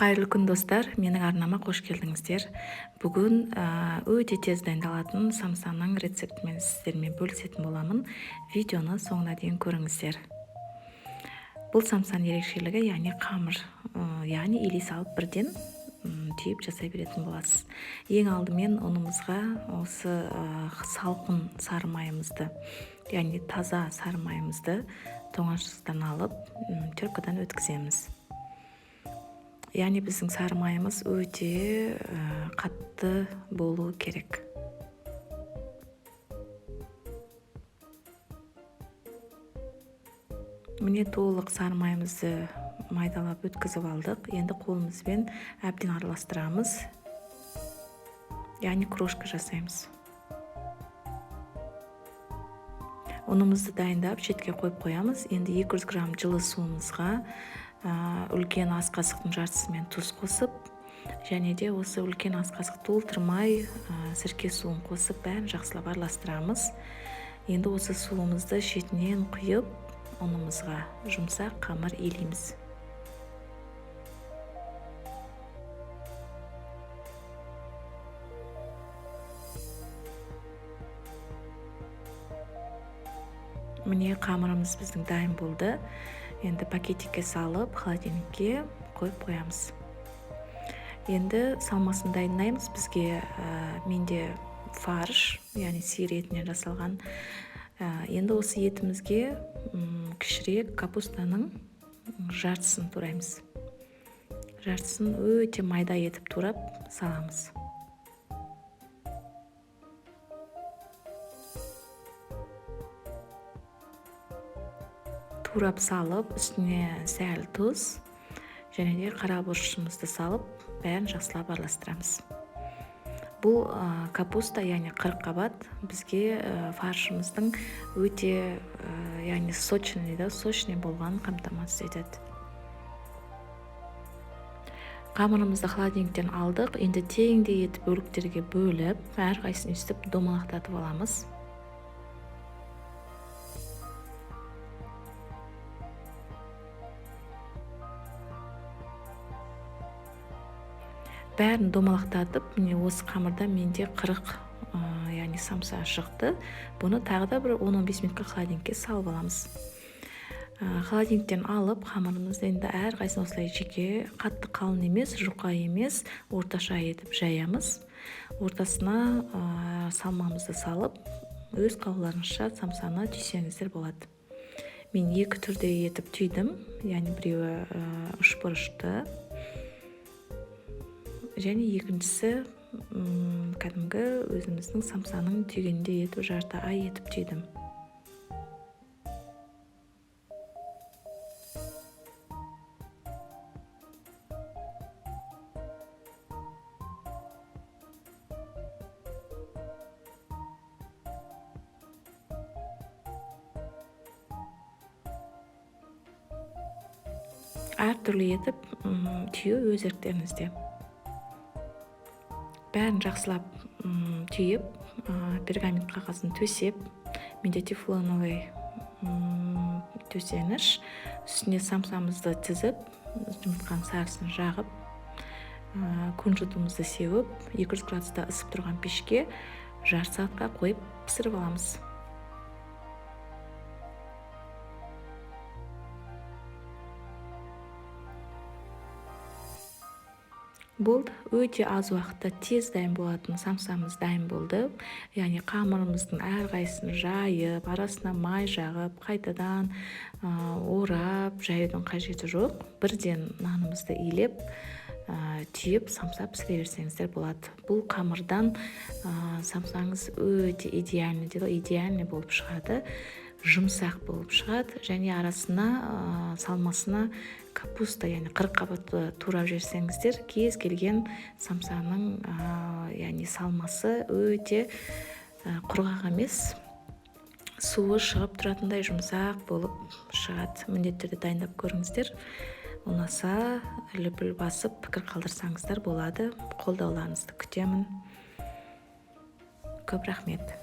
Қайырлы күн достар, менің арнама қош келдіңіздер. Бүгін өте тез дайындалатын самсаның рецептімен сіздермен бөлісетін боламын. Видеоны соңына дейін көріңіздер. Бұл самсаның ерекшелігі, яғни қамыр, яғни илей салып бірден түйіп жасай беретін боласыз. Ең алдымен ұнымызға осы салқын сары майымызды, яғни таза сары майымызды тоңазытқыштан алып, теркадан өткіземіз. Яғни біздің сары майымыз өте қатты болуы керек. Міне толық сары майымызды майдалап өткізіп алдық. Енді қолымызбен әбден араластырамыз. Яғни крошка жасаймыз. Ұнымызды дайындап шетке қойып қоямыз. Енді 200 грамм жылы суымызға үлкен ас қасықтың жартысымен тұз қосып, және де осы үлкен ас қасық толтырмай сірке суын қосып бәрін жақсылап араластырамыз. Енді осы суымызды шетінен құйып, ұнымызға жұмсақ қамыр илейміз. Міне қамырымыз біздің дайын болды. Енді пакетикке салып, холодильникке қойып қоямыз. Енді салмасын дайындаймыз. Бізге менде фарш, яғни сиыр етінен жасалған. Енді осы етімізге кішірек капустаның жартысын тураймыз. Жартысын өте майда етіп турап саламыз. Турап салып, үстіне сәл тұз, және де қара бұрышымызды салып, бәрін жақсылап араластырамыз. Бұл капуста, яғни қырыққабат, бізге фаршымыздың өте, яғни сочный болғанын қамтамасыз етеді. Қамырымызды холодильниктен алдық. Енді теңдей етіп бөліктерге бөліп, әрқайсысын өстіп домалақтатып аламыз. Бәрін домалақтатып, міне осы қамырда менде 40, яғни самса шықты. Бұны тағы да бір 10-15 минутқа холодильникке салып аламыз. Холодильниктен алып, қамырымызды енді әрқайсысын осылай жеке, қатты қалың емес, жұқа емес, орташа етіп жаямыз. Ортасына салмамызды салып, өз қалауларыңызша самсаны түйсеңіздер болады. Мен 2 түрде етіп түйдім, яғни біреуі үшбұрышты, және екіншісі кәдімгі өзіміздің самсаның түйгенде етіп жарты ай етіп түйдім. Әртүрлі етіп түйу өз еріктеріңізде. Бәрін жақсылап түйіп, пергамент қағазын төсеп, менде тефлоновый төсеніш, үстіне самсамызды тізіп, жұмыртқаның сарысын жағып, күнжутымызды сеуіп, 200 градуста ысып тұрған пешке жарты сағатқа қойып пісіріп аламыз. Болды, өте аз уақытта тез дайын болатын самсамыз дайын болды. Яғни қамырымыздың әрқайсысын жайып, арасына май жағып, қайтадан орап, жаюдың қажеті жоқ. Бірден нанымызды илеп, түйіп, самса пісіре берсеңіздер болады. Бұл қамырдан самсаңыз өте идеальный болып шығады. Жұмсақ болып шығады, және арасына салмасына капуста, яғни 40 қабатты турап жерсеңіздер, кез келген самсаның яғни салмасы өте құрғақ емес, суы шығып тұратындай жұмсақ болып шығады. Міндетті түрде дайындап көріңіздер. Ұнаса, лүпіл басып, пікір қалдырсаңыздар болады. Қолдауларыңызды күтемін. Көп рахмет.